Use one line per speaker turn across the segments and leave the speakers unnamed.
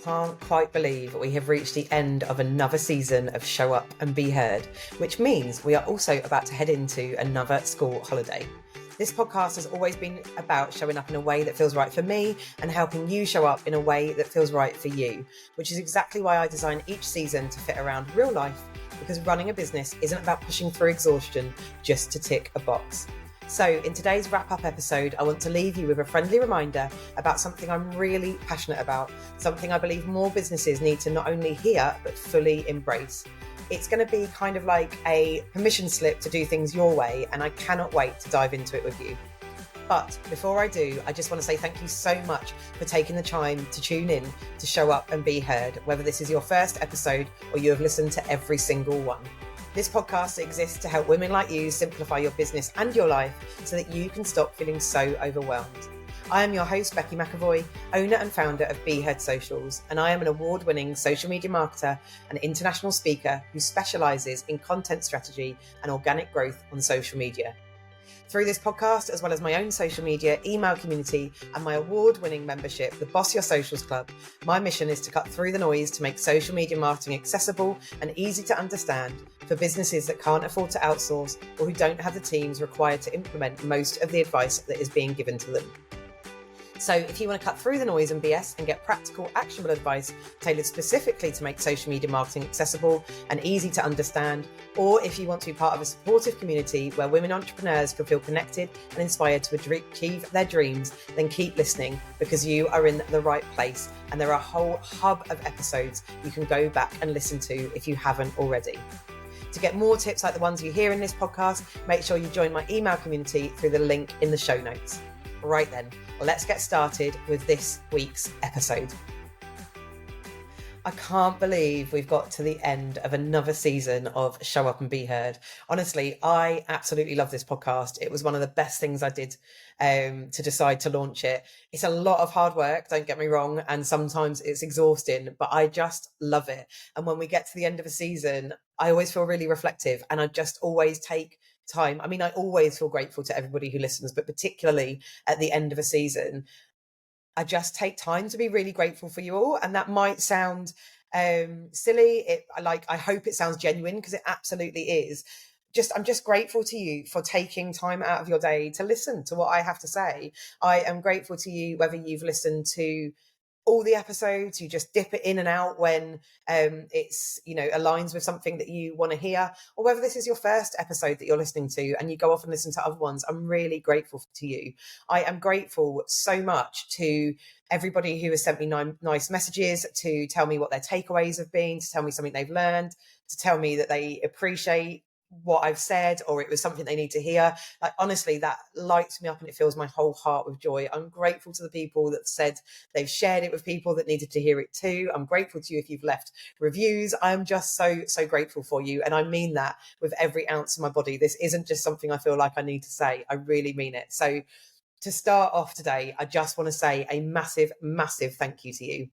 can't quite believe we have reached the end of another season of Show Up and Be Heard, which means we are also about to head into another school holiday. This podcast has always been about showing up in a way that feels right for me and helping you show up in a way that feels right for you, which is exactly why I design each season to fit around real life, because running a business isn't about pushing through exhaustion just to tick a box. So in today's wrap-up episode, I want to leave you with a friendly reminder about something I'm really passionate about, something I believe more businesses need to not only hear, but fully embrace. It's going to be kind of like a permission slip to do things your way, and I cannot wait to dive into it with you. But before I do, I just want to say thank you so much for taking the time to tune in to Show Up and Be Heard, whether this is your first episode or you have listened to every single one. This podcast exists to help women like you simplify your business and your life so that you can stop feeling so overwhelmed. I am your host, Becky McAvoy, owner and founder of Be Heard Socials, and I am an award-winning social media marketer and international speaker who specialises in content strategy and organic growth on social media. Through this podcast, as well as my own social media, email community, and my award-winning membership, the Boss Your Socials Club, my mission is to cut through the noise to make social media marketing accessible and easy to understand for businesses that can't afford to outsource or who don't have the teams required to implement most of the advice that is being given to them. So if you want to cut through the noise and BS and get practical, actionable advice tailored specifically to make social media marketing accessible and easy to understand, or if you want to be part of a supportive community where women entrepreneurs can feel connected and inspired to achieve their dreams, then keep listening, because you are in the right place. And there are a whole hub of episodes you can go back and listen to if you haven't already. To get more tips like the ones you hear in this podcast, make sure you join my email community through the link in the show notes. Right then, let's get started with this week's episode. I can't believe we've got to the end of another season of Show Up and Be Heard. Honestly, I absolutely love this podcast. It was one of the best things I did to decide to launch it. It's a lot of hard work, don't get me wrong, and sometimes it's exhausting, but I just love it. And when we get to the end of a season, I always feel really reflective, and I just always take time. I mean, I always feel grateful to everybody who listens, but particularly at the end of a season, I just take time to be really grateful for you all. And that might sound silly. I hope it sounds genuine, because it absolutely is. I'm just grateful to you for taking time out of your day to listen to what I have to say. I am grateful to you whether you've listened to all the episodes, you just dip it in and out when it's, aligns with something that you want to hear, or whether this is your first episode that you're listening to and you go off and listen to other ones. I'm really grateful to you. I am grateful so much to everybody who has sent me nice messages to tell me what their takeaways have been, to tell me something they've learned, to tell me that they appreciate what I've said, or it was something they need to hear. Like, honestly, that lights me up and it fills my whole heart with joy. I'm grateful to the people that said they've shared it with people that needed to hear it too. I'm grateful to you if you've left reviews. I'm just so grateful for you. And I mean that with every ounce of my body. This isn't just something I feel like I need to say. I really mean it. So to start off today, I just want to say a massive, massive thank you to you.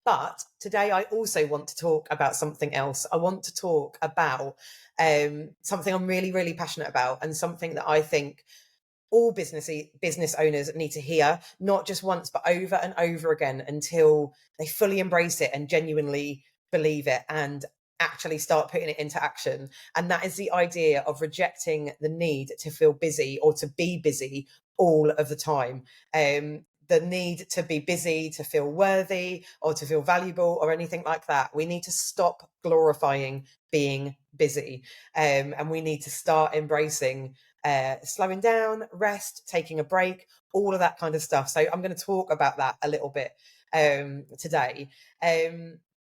But today I also want to talk about something else. I want to talk about something I'm really, really passionate about, and something that I think all business owners need to hear, not just once, but over and over again, until they fully embrace it and genuinely believe it and actually start putting it into action. And that is the idea of rejecting the need to feel busy or to be busy all of the time. The need to be busy, to feel worthy or to feel valuable or anything like that. We need to stop glorifying being busy, and we need to start embracing slowing down, rest, taking a break, all of that kind of stuff. So I'm going to talk about that a little bit today.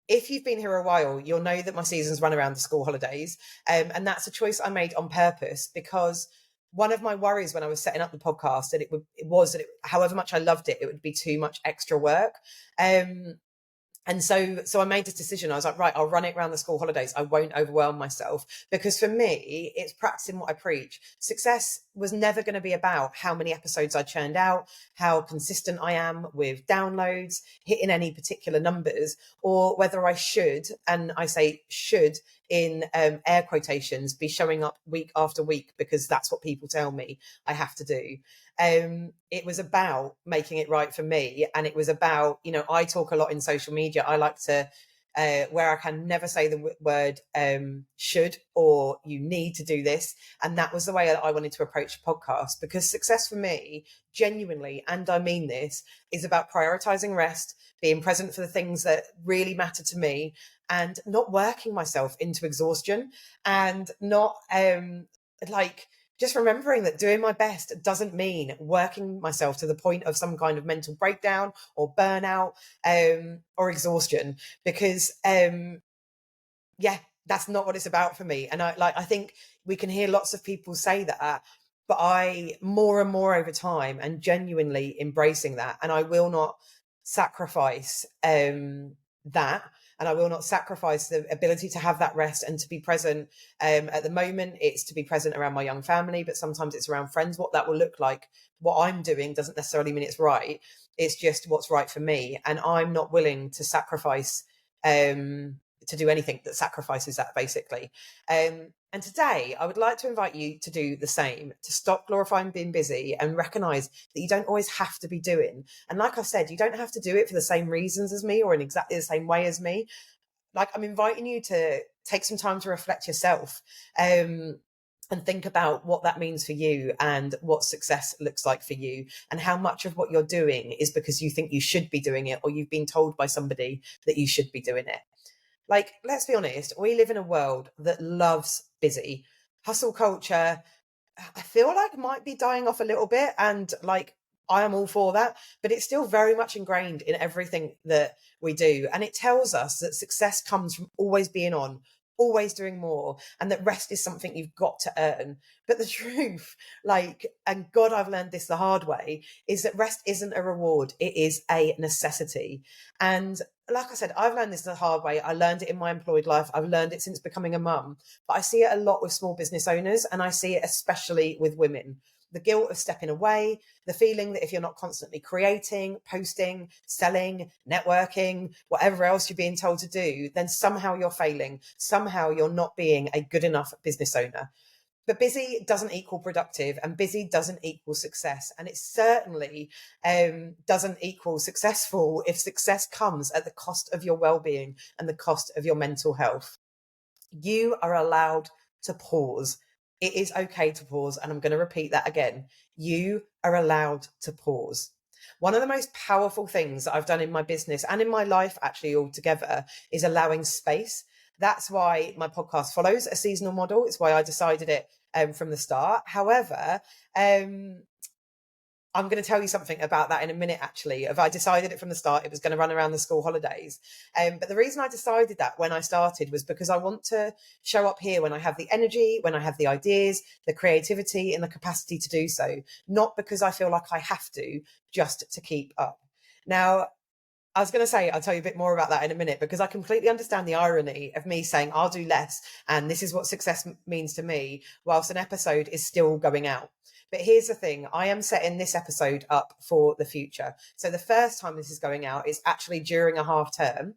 If you've been here a while, you'll know that my seasons run around the school holidays, and that's a choice I made on purpose, because one of my worries when I was setting up the podcast, that however much I loved it, it would be too much extra work. And so I made this decision. I was like, right, I'll run it around the school holidays. I won't overwhelm myself, because for me, it's practicing what I preach. Success was never going to be about how many episodes I churned out, how consistent I am with downloads, hitting any particular numbers, or whether I should, and I say should in air quotations, be showing up week after week because that's what people tell me I have to do. It was about making it right for me. And it was about, I talk a lot in social media. I like to, where I can never say the word should or you need to do this. And that was the way that I wanted to approach the podcast, because success for me, genuinely, and I mean this, is about prioritizing rest, being present for the things that really matter to me, and not working myself into exhaustion, and not like just remembering that doing my best doesn't mean working myself to the point of some kind of mental breakdown or burnout or exhaustion, because yeah, that's not what it's about for me. And I think we can hear lots of people say that, but I more and more over time and genuinely embracing that, and I will not sacrifice that, and I will not sacrifice the ability to have that rest and to be present. At the moment, it's to be present around my young family, but sometimes it's around friends. What that will look like, what I'm doing, doesn't necessarily mean it's right. It's just what's right for me, and I'm not willing to sacrifice to do anything that sacrifices that, basically. And today, I would like to invite you to do the same, to stop glorifying being busy and recognize that you don't always have to be doing. And like I said, you don't have to do it for the same reasons as me or in exactly the same way as me. Like, I'm inviting you to take some time to reflect yourself. And think about what that means for you and what success looks like for you, and how much of what you're doing is because you think you should be doing it, or you've been told by somebody that you should be doing it. Like, let's be honest, we live in a world that loves busy. Hustle culture, I feel like, might be dying off a little bit. And like, I am all for that, but it's still very much ingrained in everything that we do. And it tells us that success comes from always being on, always doing more, and that rest is something you've got to earn. But the truth, like, and God, I've learned this the hard way, is that rest isn't a reward, it is a necessity. And like I said, I've learned this the hard way. I learned it in my employed life. I've learned it since becoming a mum. But I see it a lot with small business owners, and I see it especially with women. The guilt of stepping away, the feeling that if you're not constantly creating, posting, selling, networking, whatever else you're being told to do, then somehow you're failing. Somehow you're not being a good enough business owner. But busy doesn't equal productive, and busy doesn't equal success. And it certainly doesn't equal successful if success comes at the cost of your well-being and the cost of your mental health. You are allowed to pause. It is okay to pause. And I'm going to repeat that again. You are allowed to pause. One of the most powerful things that I've done in my business and in my life, actually, altogether, is allowing space. That's why my podcast follows a seasonal model. It's why I decided it from the start. However, I'm going to tell you something about that in a minute, actually. If I decided it from the start, it was going to run around the school holidays. But the reason I decided that when I started was because I want to show up here when I have the energy, when I have the ideas, the creativity and the capacity to do so, not because I feel like I have to, just to keep up. Now, I was going to say, I'll tell you a bit more about that in a minute, because I completely understand the irony of me saying I'll do less and this is what success means to me, whilst an episode is still going out. But here's the thing, I am setting this episode up for the future. So the first time this is going out is actually during a half term.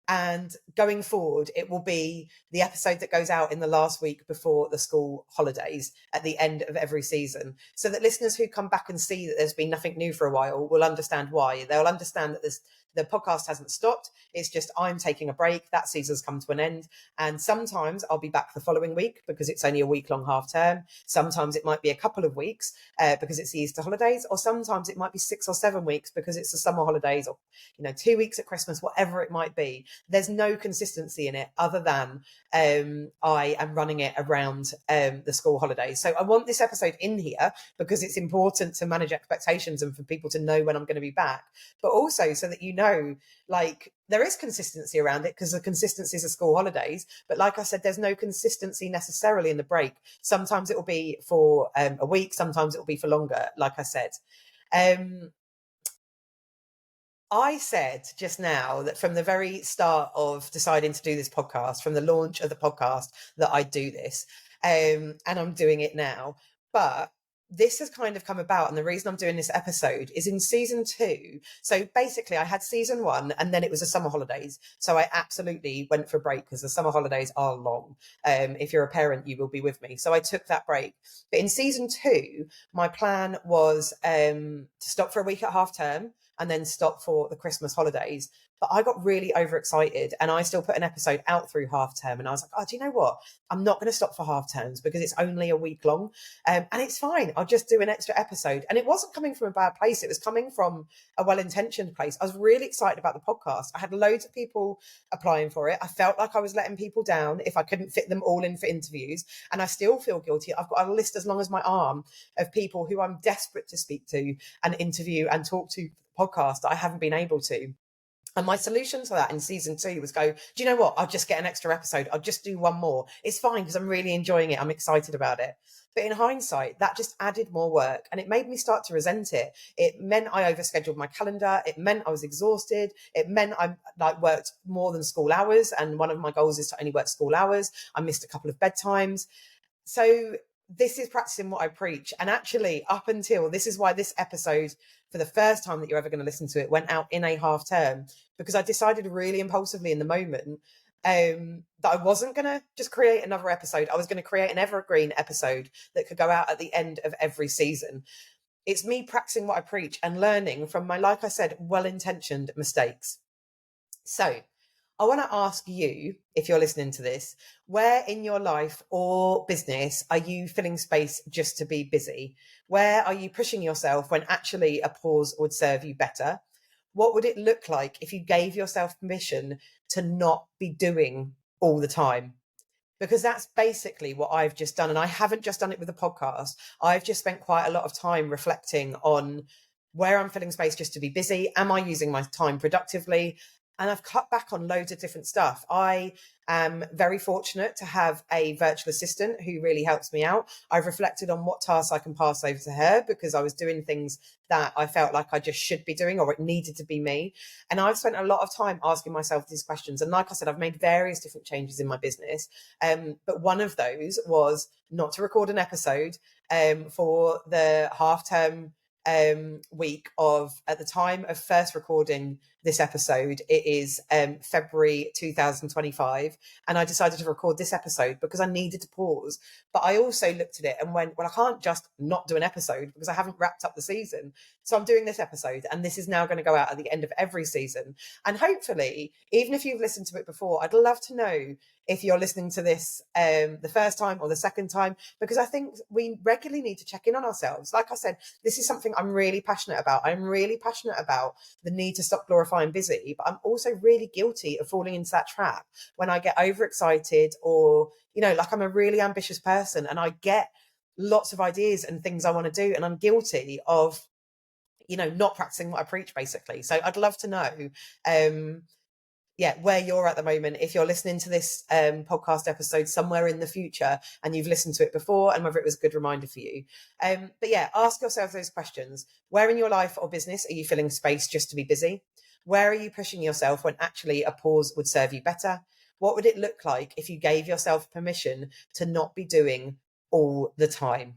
And going forward, it will be the episode that goes out in the last week before the school holidays at the end of every season, so that listeners who come back and see that there's been nothing new for a while will understand why. They'll understand that the podcast hasn't stopped. It's just I'm taking a break. That season's come to an end. And sometimes I'll be back the following week because it's only a week-long half term. Sometimes it might be a couple of weeks because it's the Easter holidays, or sometimes it might be 6 or 7 weeks because it's the summer holidays, or 2 weeks at Christmas, whatever it might be. There's no consistency in it other than I am running it around the school holidays. So I want this episode in here because it's important to manage expectations and for people to know when I'm going to be back, but also so that like, there is consistency around it because the consistency is the school holidays. But like I said, there's no consistency necessarily in the break. Sometimes it will be for a week, sometimes it will be for longer, like I said. I said just now that from the very start of deciding to do this podcast, from the launch of the podcast, that I'd do this. And I'm doing it now. But this has kind of come about, and the reason I'm doing this episode is in season 2. So basically I had season 1 and then it was the summer holidays, so I absolutely went for a break because the summer holidays are long. If you're a parent, you will be with me, so I took that break. But in season 2, my plan was to stop for a week at half term and then stop for the Christmas holidays. But I got really overexcited and I still put an episode out through half term, and I was like, oh, do you know what, I'm not going to stop for half terms because it's only a week long. And it's fine. I'll just do an extra episode. And it wasn't coming from a bad place. It was coming from a well-intentioned place. I was really excited about the podcast. I had loads of people applying for it. I felt like I was letting people down if I couldn't fit them all in for interviews. And I still feel guilty. I've got a list as long as my arm of people who I'm desperate to speak to and interview and talk to for the podcast that I haven't been able to. And my solution to that in season 2 was go, do you know what? I'll just get an extra episode. I'll just do one more. It's fine because I'm really enjoying it. I'm excited about it. But in hindsight, that just added more work and it made me start to resent it. It meant I overscheduled my calendar. It meant I was exhausted. It meant I worked more than school hours. And one of my goals is to only work school hours. I missed a couple of bedtimes. So this is practicing what I preach. And actually, up until this is why this episode, for the first time that you're ever going to listen to it, went out in a half term, because I decided really impulsively in the moment that I wasn't going to just create another episode. I was going to create an evergreen episode that could go out at the end of every season. It's me practicing what I preach and learning from my, like I said, well-intentioned mistakes. So I want to ask you, if you're listening to this, where in your life or business are you filling space just to be busy? Where are you pushing yourself when actually a pause would serve you better? What would it look like if you gave yourself permission to not be doing all the time? Because that's basically what I've just done. And I haven't just done it with the podcast. I've just spent quite a lot of time reflecting on where I'm filling space just to be busy. Am I using my time productively? And I've cut back on loads of different stuff. I am very fortunate to have a virtual assistant who really helps me out. I've reflected on what tasks I can pass over to her because I was doing things that I felt like I just should be doing, or it needed to be me. And I've spent a lot of time asking myself these questions. And like I said, I've made various different changes in my business. But one of those was not to record an episode for the half term week of, at the time of first recording this episode, it is February 2025, and I decided to record this episode because I needed to pause. But I also looked at it and went, well, I can't just not do an episode because I haven't wrapped up the season. So I'm doing this episode, and this is now going to go out at the end of every season. And hopefully, even if you've listened to it before, I'd love to know if you're listening to this the first time or the second time, because I think we regularly need to check in on ourselves. Like I said, this is something I'm really passionate about. I'm really passionate about the need to stop glorifying busy, but I'm also really guilty of falling into that trap when I get overexcited, or, you know, like I'm a really ambitious person and I get lots of ideas and things I want to do, and I'm guilty of, you know, not practicing what I preach, basically. So I'd love to know where you're at the moment, if you're listening to this podcast episode somewhere in the future and you've listened to it before, and whether it was a good reminder for you. But yeah, ask yourself those questions. Where in your life or business are you filling space just to be busy? Where are you pushing yourself when actually a pause would serve you better? What would it look like if you gave yourself permission to not be doing all the time?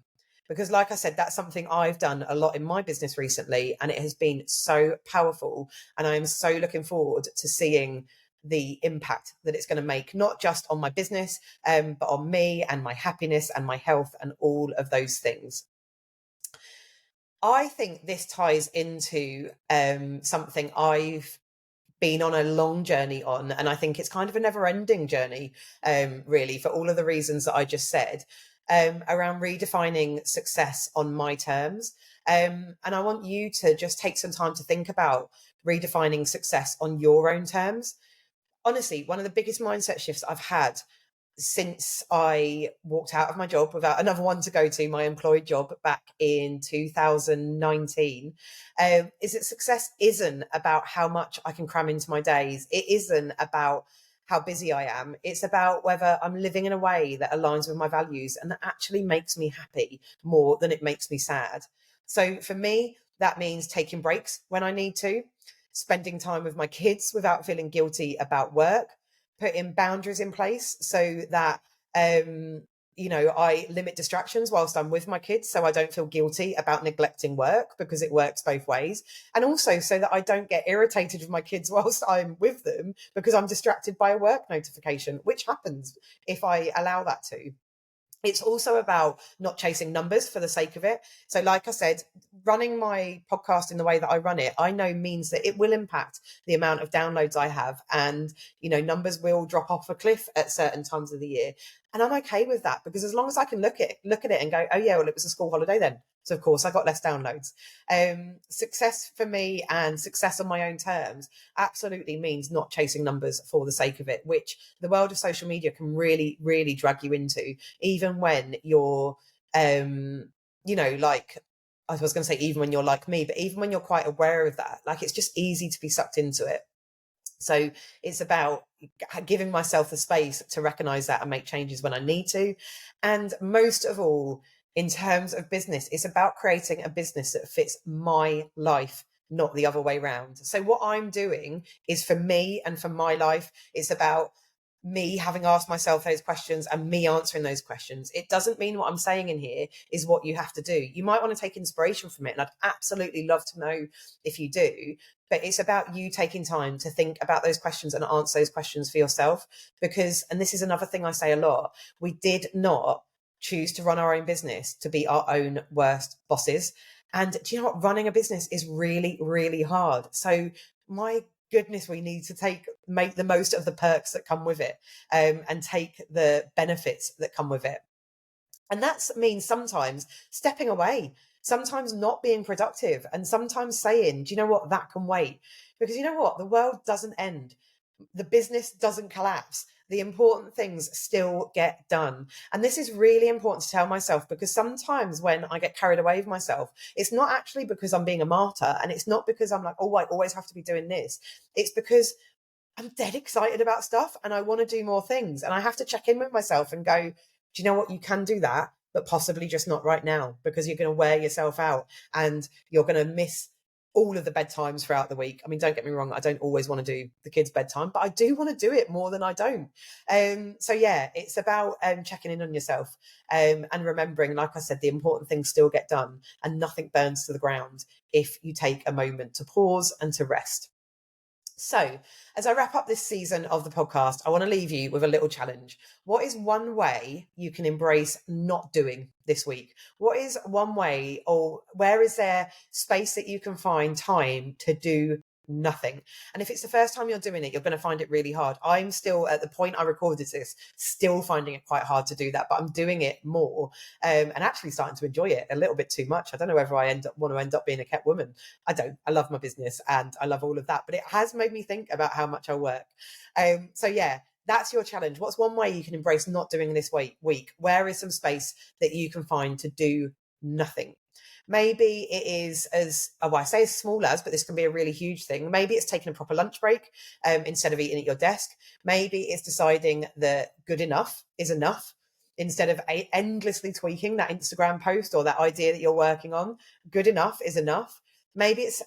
Because like I said, that's something I've done a lot in my business recently, and it has been so powerful. And I am so looking forward to seeing the impact that it's going to make, not just on my business, but on me and my happiness and my health and all of those things. I think this ties into something I've been on a long journey on, and I think it's kind of a never-ending journey, really, for all of the reasons that I just said, around redefining success on my terms. And I want you to just take some time to think about redefining success on your own terms. Honestly, one of the biggest mindset shifts I've had since I walked out of my job without another one to go to, my employed job back in 2019, is that success isn't about how much I can cram into my days. It isn't about how busy I am. It's about whether I'm living in a way that aligns with my values and that actually makes me happy more than it makes me sad. So for me, that means taking breaks when I need to, spending time with my kids without feeling guilty about work, putting boundaries in place so that I limit distractions whilst I'm with my kids so I don't feel guilty about neglecting work, because it works both ways. And also so that I don't get irritated with my kids whilst I'm with them because I'm distracted by a work notification, which happens if I allow that to. It's also about not chasing numbers for the sake of it. So, like I said, running my podcast in the way that I run it, I know means that it will impact the amount of downloads I have. And, numbers will drop off a cliff at certain times of the year. And I'm okay with that, because as long as I can look at it and go, oh yeah, well, it was a school holiday then, so of course I got less downloads. Success for me, and success on my own terms, absolutely means not chasing numbers for the sake of it, which the world of social media can really, really drag you into, even when you're, like, I was going to say, even when you're like me, but even when you're quite aware of that, like, it's just easy to be sucked into it. So it's about giving myself the space to recognize that and make changes when I need to. And most of all, in terms of business, it's about creating a business that fits my life, not the other way around. So what I'm doing is for me and for my life. It's about me having asked myself those questions and me answering those questions. It doesn't mean what I'm saying in here is what you have to do. You might want to take inspiration from it, and I'd absolutely love to know if you do. But it's about you taking time to think about those questions and answer those questions for yourself. Because, and this is another thing I say a lot, we did not choose to run our own business to be our own worst bosses. And do you know what? Running a business is really, really hard. So my goodness, we need to make the most of the perks that come with it, and take the benefits that come with it. And that means sometimes stepping away, sometimes not being productive, and sometimes saying, do you know what, that can wait. Because you know what, the world doesn't end. The business doesn't collapse. The important things still get done. And this is really important to tell myself, because sometimes when I get carried away with myself, it's not actually because I'm being a martyr, and it's not because I'm like, oh, I always have to be doing this. It's because I'm dead excited about stuff and I want to do more things. And I have to check in with myself and go, do you know what? You can do that, but possibly just not right now, because you're going to wear yourself out and you're going to miss all of the bedtimes throughout the week. I mean, don't get me wrong, I don't always want to do the kids' bedtime, but I do want to do it more than I don't. So yeah, it's about checking in on yourself, and remembering, like I said, the important things still get done and nothing burns to the ground if you take a moment to pause and to rest. So, as I wrap up this season of the podcast, I want to leave you with a little challenge. What is one way you can embrace not doing this week? What is one way, or where is there space that you can find time to do nothing? And if it's the first time you're doing it, you're going to find it really hard. I'm still, at the point I recorded this, still finding it quite hard to do that, but I'm doing it more, and actually starting to enjoy it a little bit too much. I don't know whether I want to end up being a kept woman. I don't. I love my business and I love all of that, but it has made me think about how much I work. So yeah, that's your challenge. What's one way you can embrace not doing this week? Where is some space that you can find to do nothing? Maybe it is I say as small as, but this can be a really huge thing. Maybe it's taking a proper lunch break instead of eating at your desk. Maybe it's deciding that good enough is enough, instead of endlessly tweaking that Instagram post or that idea that you're working on. Good enough is enough. Maybe it's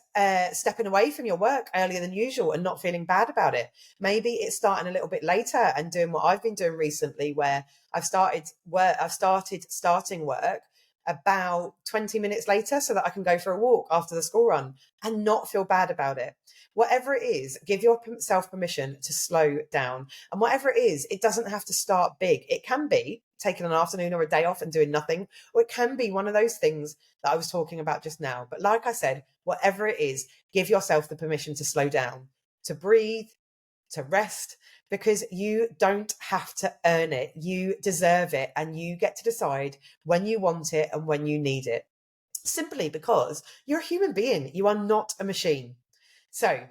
stepping away from your work earlier than usual and not feeling bad about it. Maybe it's starting a little bit later and doing what I've been doing recently, where I've started starting work about 20 minutes later so that I can go for a walk after the school run and not feel bad about it. Whatever it is, give yourself permission to slow down. And whatever it is, it doesn't have to start big. It can be taking an afternoon or a day off and doing nothing, or it can be one of those things that I was talking about just now. But like I said, whatever it is, give yourself the permission to slow down, to breathe, to rest, because you don't have to earn it. You deserve it, and you get to decide when you want it and when you need it, simply because you're a human being. You are not a machine. So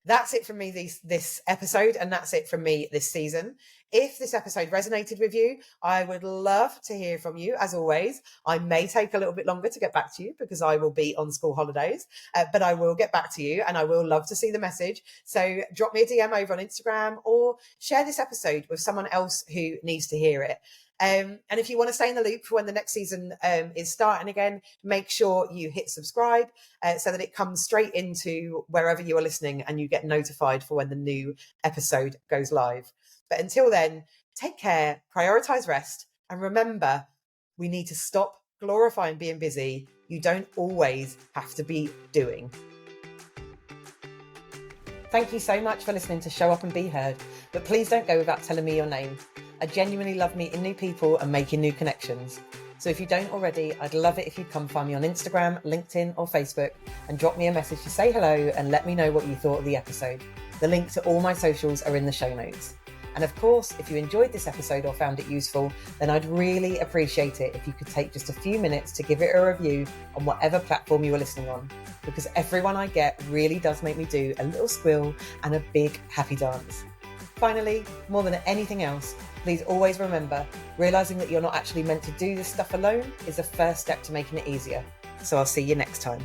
that's it from me this episode, and that's it from me this season. If this episode resonated with you, I would love to hear from you. As always, I may take a little bit longer to get back to you because I will be on school holidays, but I will get back to you and I will love to see the message. So drop me a DM over on Instagram or share this episode with someone else who needs to hear it. And if you want to stay in the loop for when the next season is starting again, make sure you hit subscribe so that it comes straight into wherever you are listening and you get notified for when the new episode goes live. But until then, take care, prioritize rest, And remember, we need to stop glorifying being busy. You don't always have to be doing. Thank you so much for listening to Show Up and Be Heard, but please don't go without telling me your name. I genuinely love meeting new people and making new connections. So if you don't already, I'd love it if you'd come find me on Instagram, LinkedIn or Facebook and drop me a message to say hello and let me know what you thought of the episode. The link to all my socials are in the show notes. And of course, if you enjoyed this episode or found it useful, then I'd really appreciate it if you could take just a few minutes to give it a review on whatever platform you are listening on, because every one I get really does make me do a little squeal and a big happy dance. Finally, more than anything else, please always remember, realizing that you're not actually meant to do this stuff alone is the first step to making it easier. So I'll see you next time.